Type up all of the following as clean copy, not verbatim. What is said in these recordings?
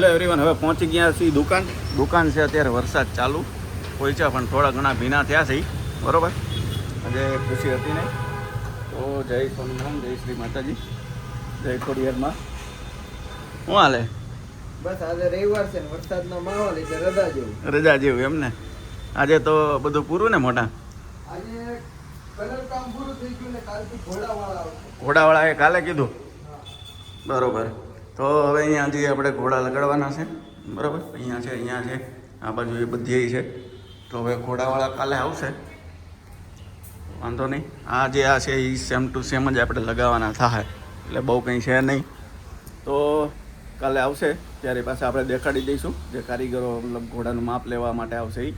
Hello everyone, હવે પહોંચી ગયા છીએ દુકાન છે. અત્યારે વરસાદ ચાલુ પહોંચ્યા પણ થોડા ઘણા ભીના થયા છે. બરાબર, આજે ખુશી હતી ને, તો જય સ્વામિનારાયણ, જય શ્રી માતાજી, જય ખોડિયારમાં. શું હાલે? બસ આજે રવિવાર છે ને વરસાદનો માહોલ એટલે રજા જેવું એમ ને. આજે તો બધું પૂરું ને મોટા. આજે કલર કામ પૂરું થઈ ગયું ને કાલથી ઘોડાવાળા ઘોડાવાળાએ કાલે કીધું. બરોબર, તો હવે અહીંયા હજી આપણે ઘોડા લગાડવાના છે. બરાબર, અહીંયા છે આ બાજુ એ બધી છે. તો હવે ઘોડાવાળા કાલે આવશે, વાંધો નહીં. આ જે છે એ સેમ ટુ સેમ જ આપણે લગાવવાના થાય, એટલે બહુ કંઈ છે નહીં. તો કાલે આવશે ત્યારે પાછા આપણે દેખાડી દઈશું, જે કારીગરો મતલબ ઘોડાનું માપ લેવા માટે આવશે એ.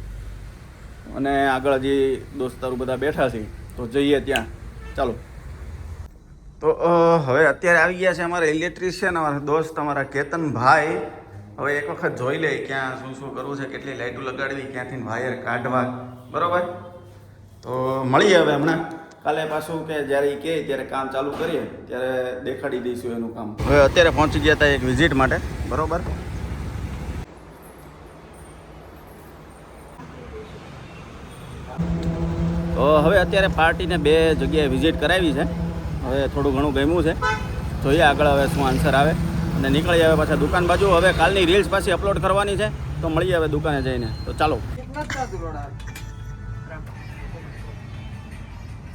અને આગળ હજી દોસ્તારો બધા બેઠા છે, તો જઈએ ત્યાં. ચાલો. તો હવે અત્યારે આવી ગયા છે અમારા ઇલેક્ટ્રિશિયન, અમારા દોસ્ત, અમારા કેતનભાઈ. હવે એક વખત જોઈ લે ક્યાં શું શું કરવું છે, કેટલી લાઇટો લગાડવી, ક્યાંથી વાયર કાઢવા. બરાબર, તો મળીએ હવે હમણાં. કાલે પાછું કે જ્યારે એ કહે ત્યારે કામ ચાલુ કરીએ, ત્યારે દેખાડી દઈશું એનું કામ. હવે અત્યારે પહોંચી ગયા હતા એક વિઝિટ માટે. બરાબર, તો હવે અત્યારે પાર્ટીને 2 જગ્યાએ વિઝિટ કરાવી છે. હવે થોડું ઘણું ગમ્યું છે, જોઈએ આગળ હવે શું આન્સર આવે. અને નીકળી આવે પાછા દુકાન બાજુ. હવે કાલની રીલ્સ પાછી અપલોડ કરવાની છે, તો મળીએ હવે દુકાને જઈને. તો ચાલો.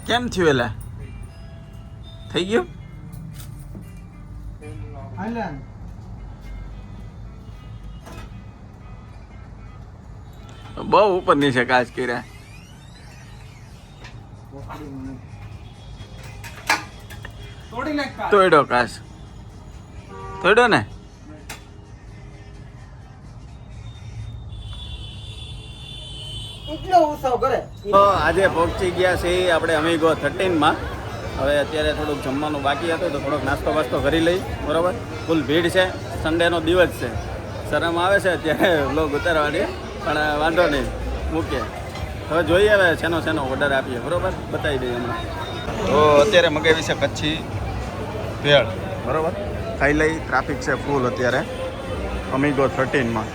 કેમ થયું? એટલે થઈ ગયું? બહુ ઉપર નીચે કાચ કર્યા. તોડ્યો કાચ, તોડ્યો ને. તો આજે પહોંચી ગયા છે આપણે અમીગો 13માં. હવે અત્યારે થોડુંક જમવાનું બાકી હતું, તો થોડોક નાસ્તો બાસ્તો કરી લઈ. બરાબર, ફૂલ ભીડ છે, સન્ડેનો દિવસ છે. શરમ આવે છે અત્યારે વ્લોગ ઉતારવાની, પણ વાંધો નહીં, મૂકીએ. હવે જોઈએ હવે શેનો ઓર્ડર આપીએ. બરાબર, બતાવી દઈએ હમણાં. તો અત્યારે મગાવી છે કચ્છી ભેળ. બરાબર, ખાઈ લઈ. ટ્રાફિક છે ફૂલ અત્યારે અમીગો 13માં.